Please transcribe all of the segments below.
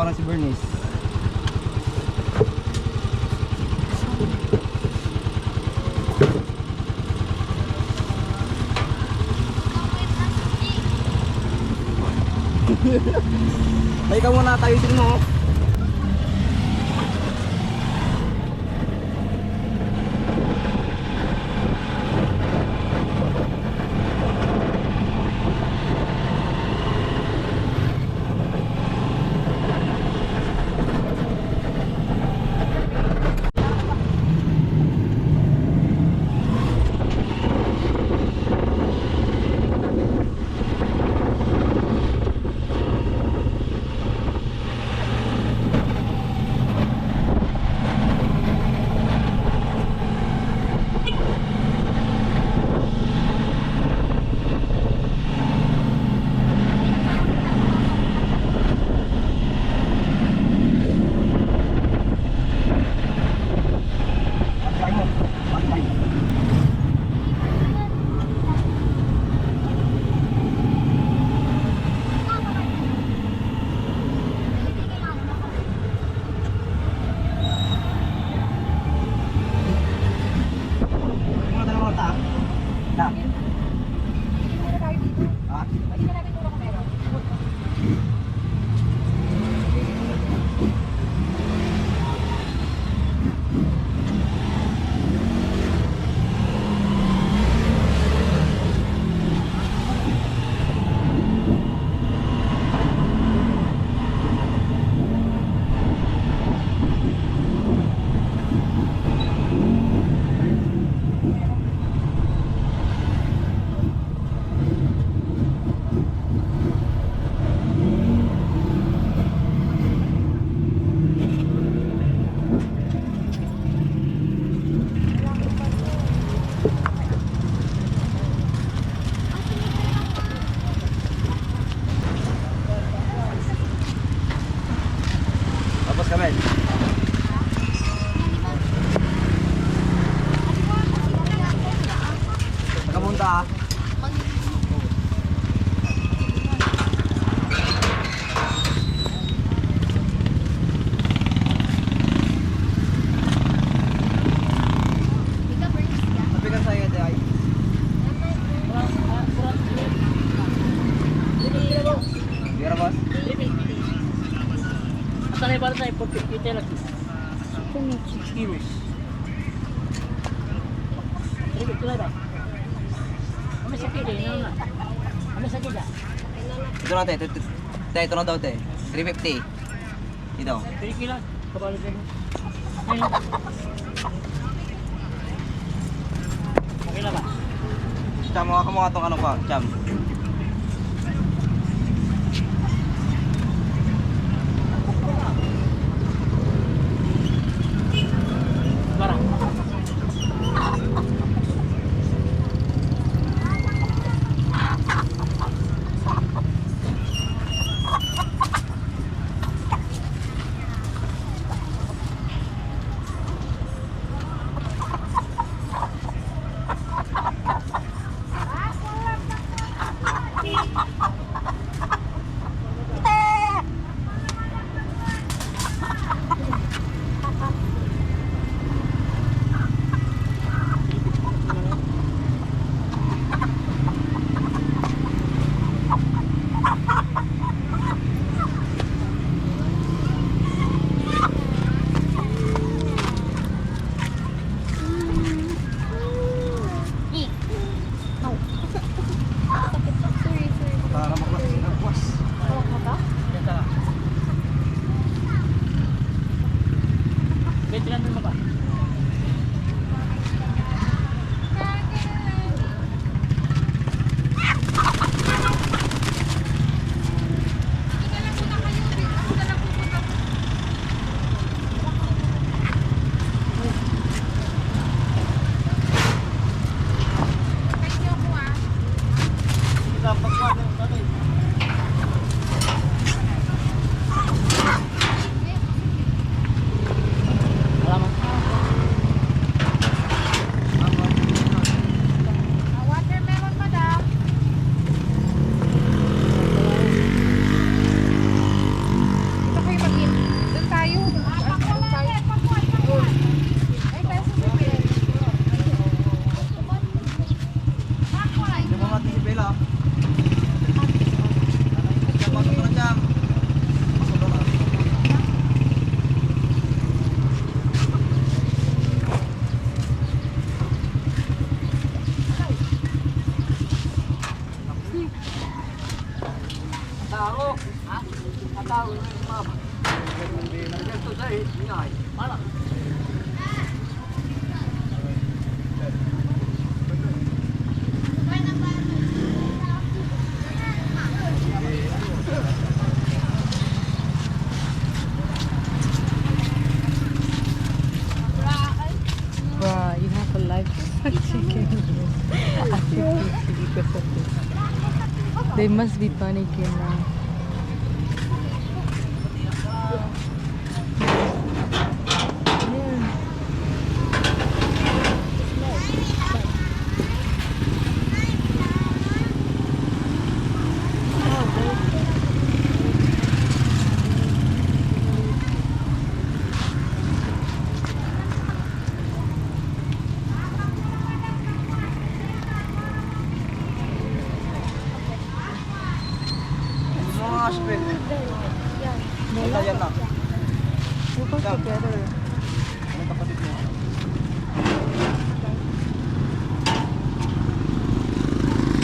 nakawalan si Bernice. Ay, ikaw muna tayo mo. Kamel. Nakapunta ah. Napikan saya deh ay. Biar bos. Sanay para tayo po kita lagi. 6 kilos. Ribet ko lang. Kami sakit eh, no na. Kami sakit ah. Ito natin, ito na daw te. 350. Ito. 3 kilos. Kabalo din. Okay na ba? Cham, mga itong ano pa, Cham. Barang. Tao. Ha? Tao ng mama. Nagganto sa ingay. Para. Bruh, you have a live chicken here. At 50 because of this. They must be panicking now. Yeah. Mga aspect. Wala yan na. We go together. Ano kapatid mo?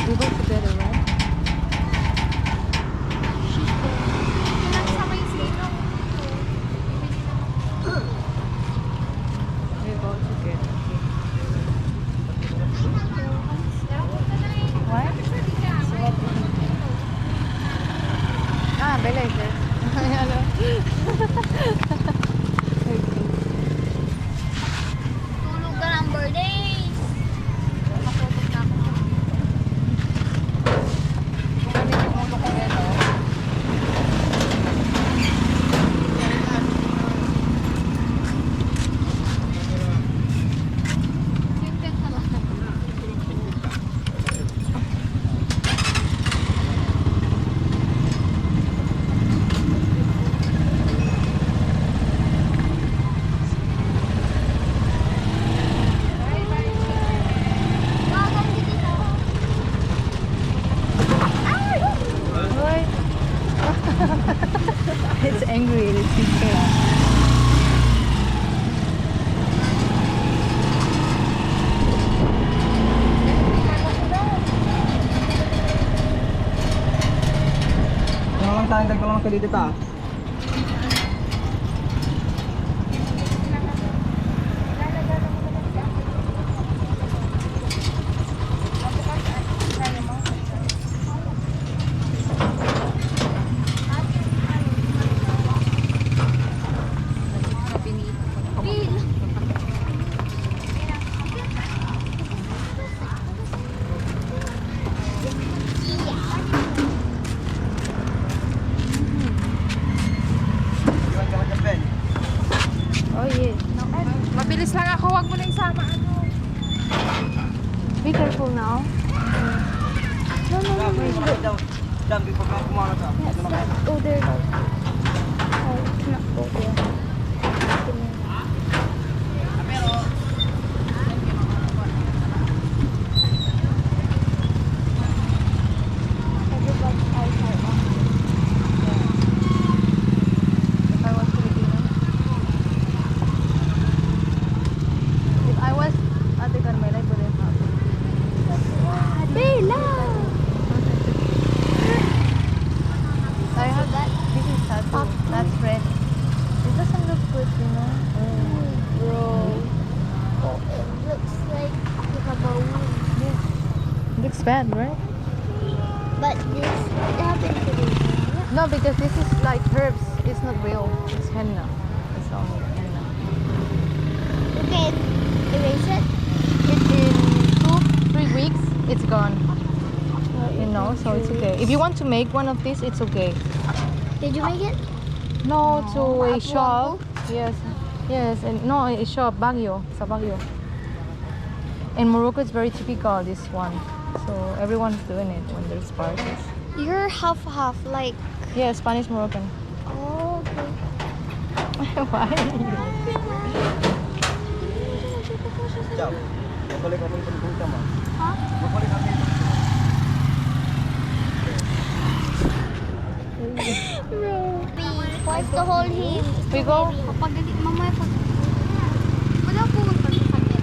We go together, right? We go together. What? Ah, Bella is there. Hello. Tulog ka ng birthdays. Nakatulog na ako. Siyempre ka lang. Gagawin dito. What? It's angry. It's scared. Ano lang tayong dagdagan ka dito ta? Iwan ka lang Ben. Oh, yes. Mabilis lang ako, wag mo na isama. Be careful now. No, no, Jam, no. jam. Jam, before ka kumakas ah. Ito na kayo. Oh, there. Oh, it's not go there. If I was Filipino. If I was Ate Carmela, I wouldn't have. Bella! I have that. This is tattoo. That's red. It doesn't look good, you know. Bro. Oh, it looks like you have a wound. It looks bad, right? But this happened to me. No, because this is like herbs. It's not real. It's henna. It's only henna. You can erase it. In 2-3 weeks, it's gone. You know, so it's okay. If you want to make one of these, it's okay. Did you make it? No, to a Apu-apu? shop. Yes, yes, and no, a shop Baguio, sa Baguio. In Morocco, it's very typical this one. So everyone's doing it when there's parties. You're half, like. Yeah, Spanish Moroccan. Oh, okay. Why? Jam. Babalik ako yung punta mo. Huh? Babalik ako yung What's the whole him? We go. Kapag mamaya pag... Wala po pag-sakit.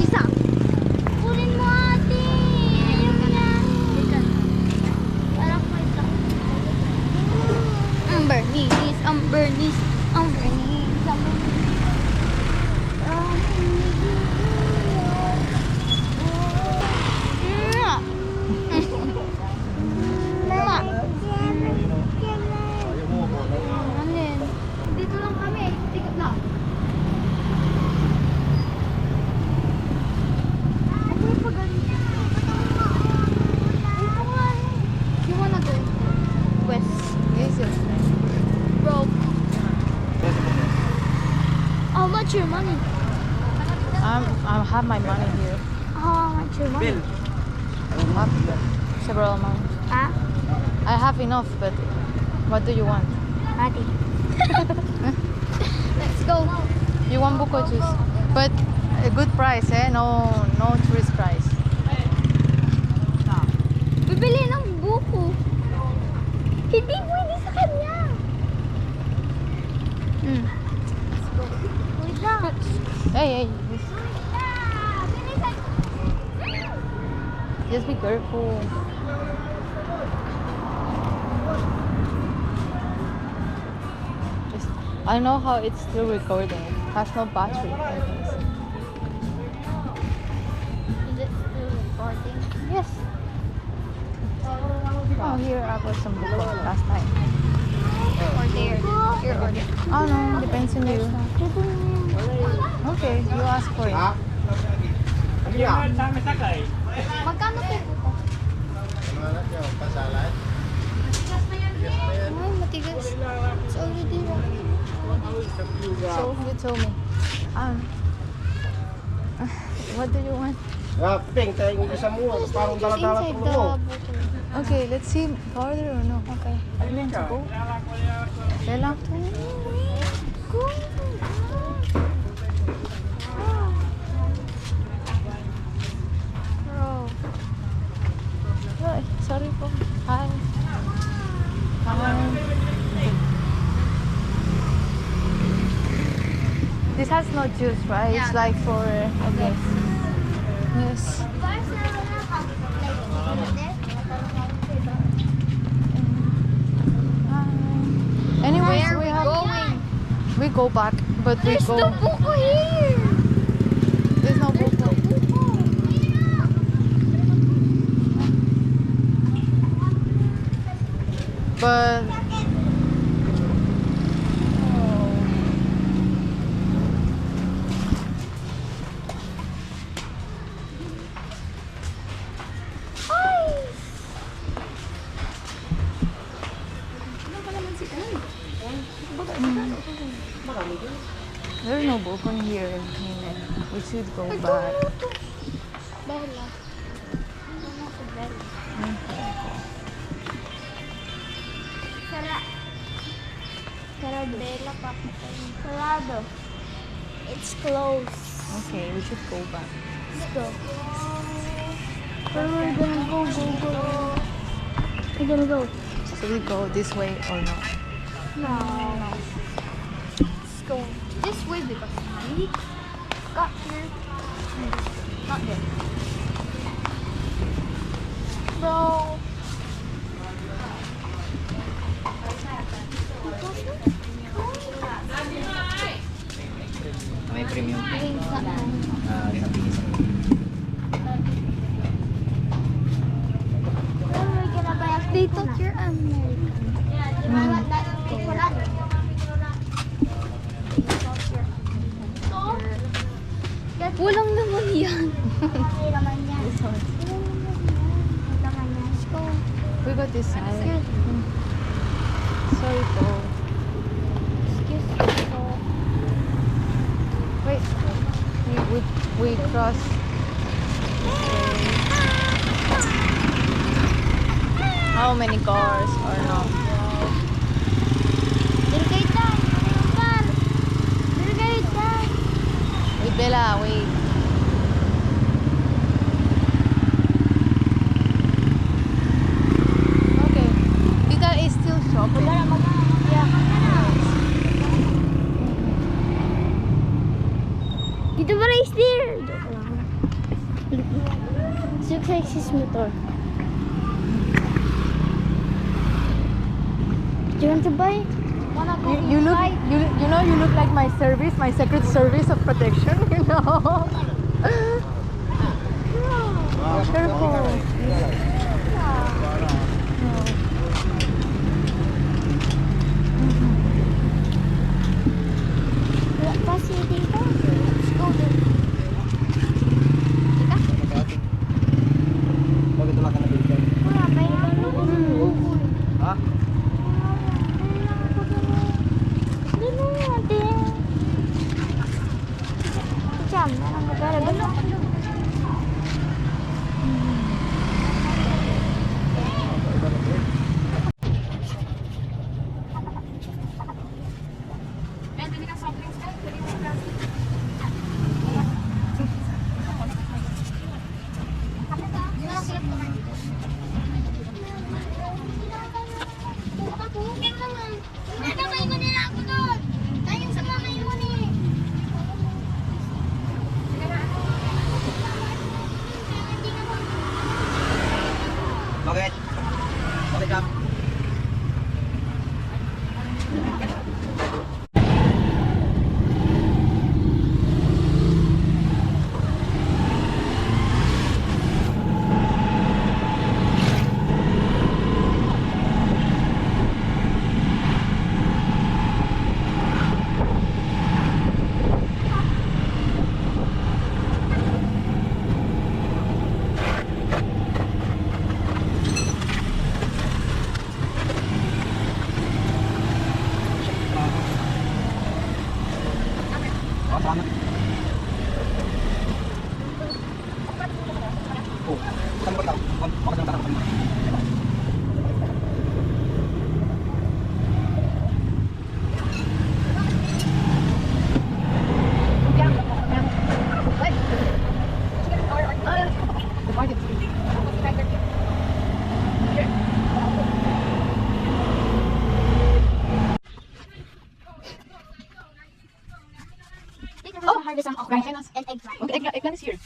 Isa. Kunin mo ate. Ayaw na. Parang may sakit. Bernice. Ang Bernice. Ang dito lang kami. Ticket lang. Ano yung pag-ganito? Dito nga eh. You wanna go? West. Yes, yes. Bro. How much your money? I have my money here. How much your money? Up several amounts. Ah? I have enough, but what do you want? Ati. Let's go. You want buko juice, but a good price, eh? No tourist price. Bibili ng buko. Hindi pwede sa kanya. Wait lang. Hey, just be careful. I know how it's still recording. It has no battery. I think. Is it still recording? Yes. Oh, here I got some buko last time. Or there? Here or there? Oh no, depends on you. Okay, you ask for it. Magkano po buko? Ay, matigas. It's already rough. So you told me. What do you want? Pink, tayo yung isa mo. Parang dala-dala Inside ito the mo. bottle. Okay, let's see further or no. Okay. You want to go? Bella? Go. Bro. Ay, sorry po. Hi. Hi. This has no juice, right? It's Yeah. like for, I guess. Yes. Anyways, Where we we have going? we go back, but we There's go. no buko here. There's no There's no buko. buko. But there's no buko in here. Nina. We should go back. Bella. Sarado. Bella, Sarado. It's closed. Okay, we should go back. Let's go. Where we're gonna go. We're gonna go. So we go this way or no? No. Let's go this way because we got here. Not there. Bro. May premium. Drinks na lang. Where are we gonna buy? They thought you're American. Walang naman yan. Laman yan. This one. Laman yan. Let's go. We got this side. Excuse me. Sorry po. Excuse me. So, Wait. We cross this way. How many cars or no? Dirigaitan. Sir. Dirigaitan. Wait, Bella, wait. Okay. Tita is still shopping. Dito ba race there? Looks like his motor. Do you want to buy? Wanna go You look inside? you know you look like my service, my secret service of protection, you know. Careful. Kasi dito. Let's go there. Bakit wala ka nabili? Wala pa yan. Ha? Dino natin. Jam na lang magara. Dino. Nakamay mo nila ako doon. Tayo sa mga yun eh. Bakit? Bakit ka? Salamat. Oh, saan ba ito? Bakit ang tarang? Oh, harvest some okra and eggplant. Okay, eggplant is here.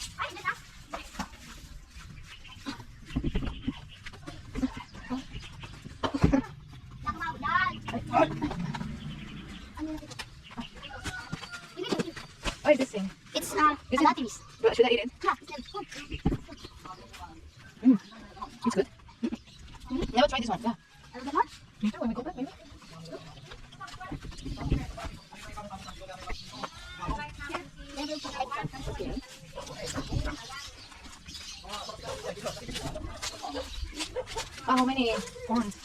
Oh, this thing. It's Is it- lattice. Should I eat it? Yeah, it's good. It's good. Never tried this one. Yeah. A little more? Me too. When we go back, maybe. Then we'll put eggplant. Okay. How many corns?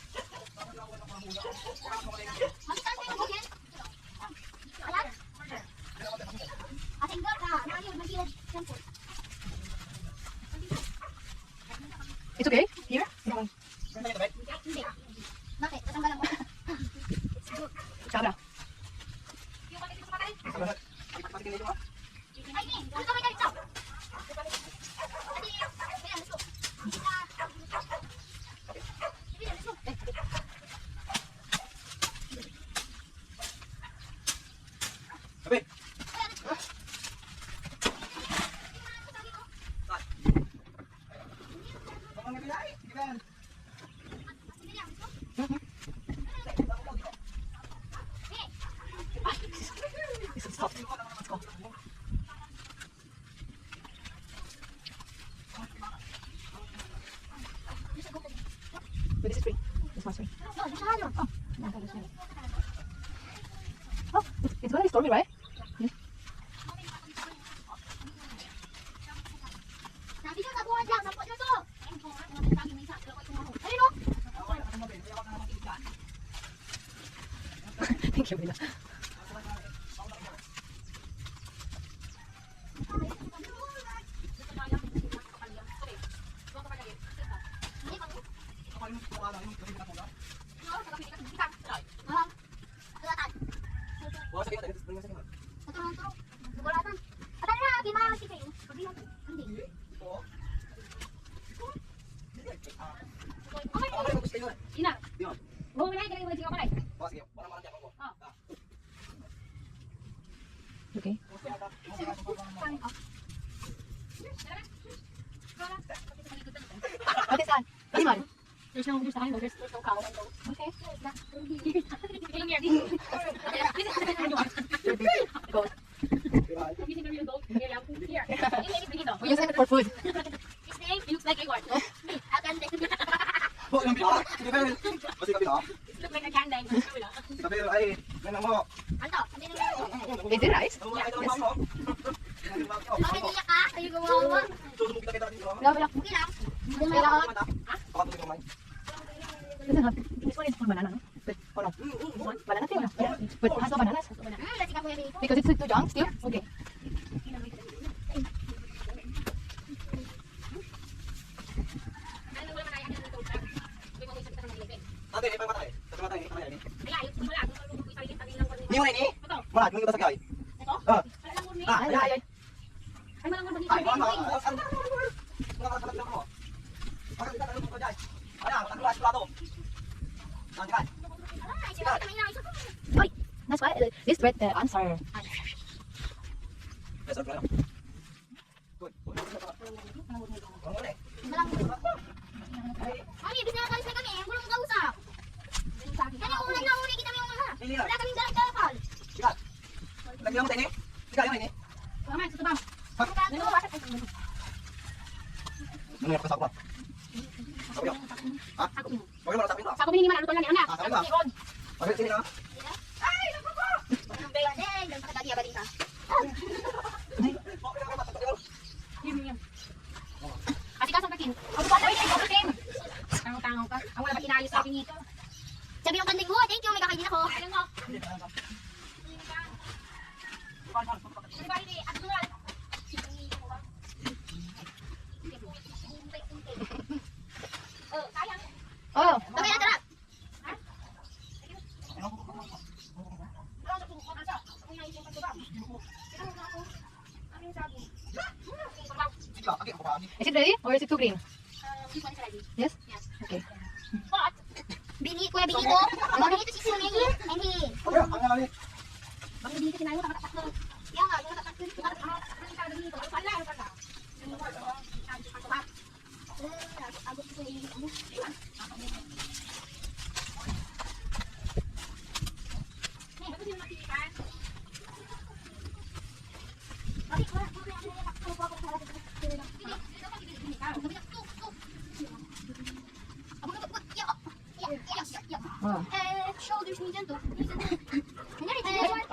It's okay. Here. Bakit? Tatanggalan mo. Cabra. Ay, hindi. Ano kami dito? Adi, kaya gusto. Kapit! This is soft. Let's go. But this is free. This one's free. No, masyado. Oh, it's gonna be stormy, right? Sabi ko, nabuhan lang. Sampo na to. Ayun o. Thank you, Bella. Ina. Bawa mo na yung galing mo palay. Okay. Ate, saan? Ate, Mari. there's no kain, there's no cow. Okay. Ilang year? Goat. Using the real goat. Here. We use it for food. His name, he looks like a goat. Oh, yung pila. Sige, Bel. O, sige, pila. Look like a candy. Sige, Bel. Ay, nanang mo. Is it rice? Ay, ito ang mo. Susunod kita kita dito. Wala, wala. Kailangan. Baka tuloy kamay. This one is for banana, no? But, oh no. Banana too, no? Yeah. But it has no bananas. Because it's too young still? Okay. Ate, ay pamatay. Sa pamatay, kamay ani. Ni mo ni? Wala, mo kita sa kay. Ah. Ah, ay ay. Ay, malang Ay, mama. Wala ka sa mo. Bakit kita tanong ko dai? Ayan, tanong plato. Nanti kan? Oi, that's why this red answer. Yes, sir. Good. Sikat. Lagi lang ini. Sikat yang ini. Mama, sa tabang. Ano yung kasama? Sabi ko. Ha? Bakit mo nasabing ko? Sa ko bininiman, ano to lang yan, anak? Ah, sabi ba? Bakit sini na? Kasi kaso kakin. Ako pa tayo ito kakin. Tango-tango ka. Ang wala ba inayos sa akin ito? Sabi yung kanding mo, thank you, may kakainin ako. Alam mo. Di ba rin, at dual. Oh, sayang. Oh, Okay na, tara. Sikat, lagi ako pa. is it ready or is it too green? This one is ready. Yes? Yes. Okay. But, Kuya Binito. Ano ito si Sumeli? And he. Ano ang nangali? bakit hindi kasi nayo nakataktak na? Yan nga, yung nakatakot. Agos ko yung Wow. shoulders ni dyan to.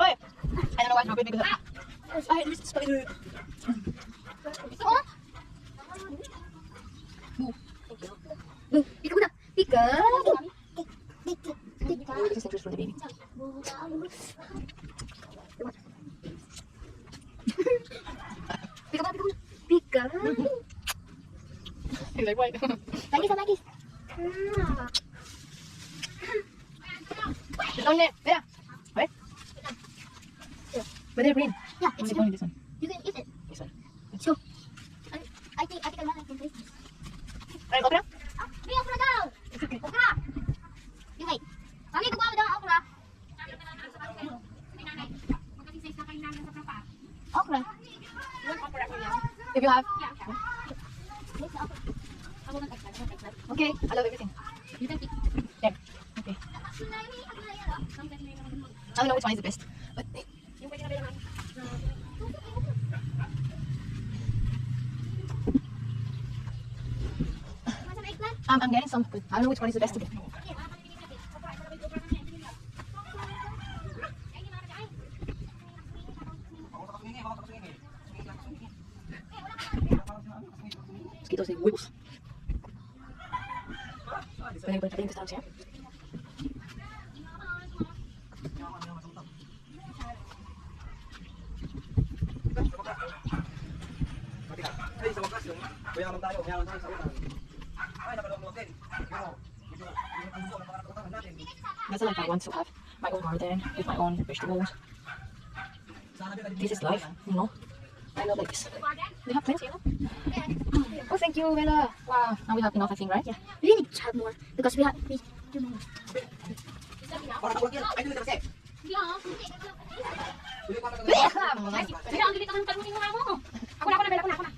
Oi! I don't know why it's broken because I there's a spider. Oh! Pika muna. Pika. This is interest for the baby. Pika muna. Pika. He's like, wait. Lagi. It's on there. Yeah. Wait. But they're green. Yeah, Only it's only this one. you can eat it. This one. So, I think I can taste this. Alright, okra? May okra daw. Okra. Yung wait. Mami, kukuha mo daw ang okra. Okra. If you have. Where's the okra? Okay, I love everything. You can pick. There. Okay. I don't know which one is the best. But Yung pwede na ba naman? I'm getting some. I don't know which one is the best to get. Mosquitoes and huevos. Pwede ko natin gusto siya. Ay, sa wakas yung mayaman tayo sa ulan. Ay, nakalawag din. That's like I want to have my own garden with my own vegetables. This is life, you know. I love like this. We have plenty, you know. Oh, thank you, Bella. Wow, now we have enough, I think, right? Yeah. We need to have more because we do know. Para tawag yan. Ay, dito kasi. Hindi ah. Ay, Pero ang dito kang talunin mo nga mo. Ako na, Bella, ako na.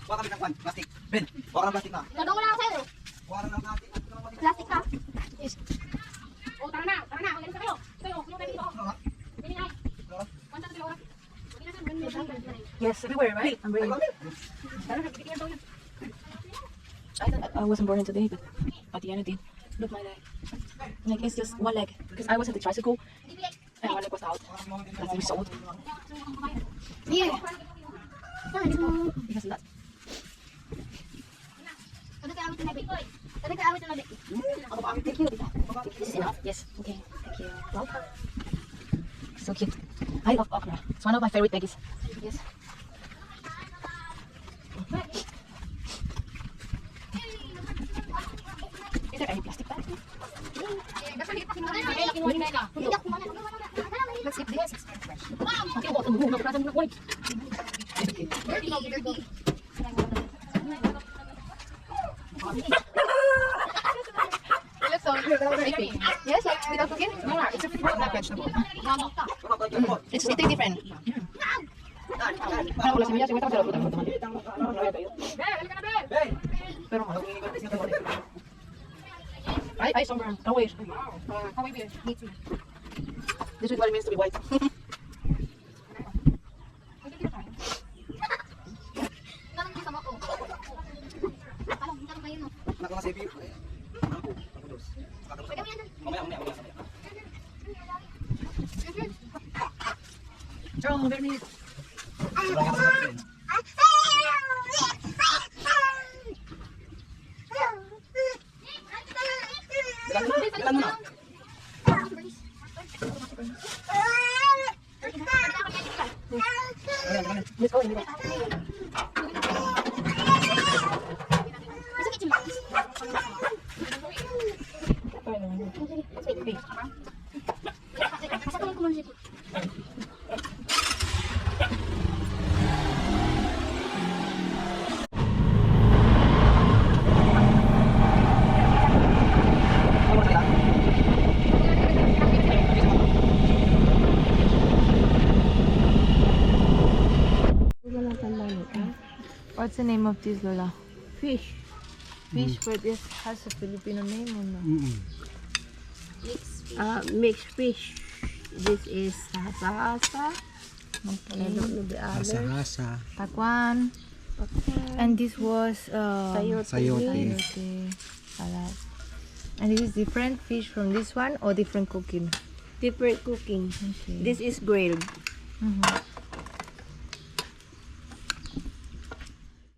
Wala kami ng plastic. Ben, wala ng plastic na. Dadong wala ako sa'yo. Wala ng plastic. Yes, everywhere, right? I'm ready. I thought I wasn't born today, but at the end it did. Look, my leg. Like, it's just one leg. Because I was at the tricycle, and one leg was out. That's really sold. Yeah. Because of that. Thank you. This is enough? Yes. Okay. Thank you. Welcome. So cute. I love okra. It's one of my favorite veggies. Yes. Is there any plastic bag? Let's eat this. Okay, what? No, present, no, wait. It looks so creepy. Yes, like without cooking? No, it's a fruit, not vegetable. It's tastes different. Parang wala semilla, siguro pero fruta naman. Pero malo. Ay, sunburn. Oh, wait. How we be? This is what it means to be white. Oh, very neat. Let's go. What's the name of this, Lola? Fish. Fish, but this has a Filipino name or no? Mixed fish. This is hasa-hasa. I don't know the other. Hasa-hasa. Takwan. And this was Sayote. sayote. Salad. And this is different fish from this one or different cooking? Different cooking. Okay. This is grilled. Mhm.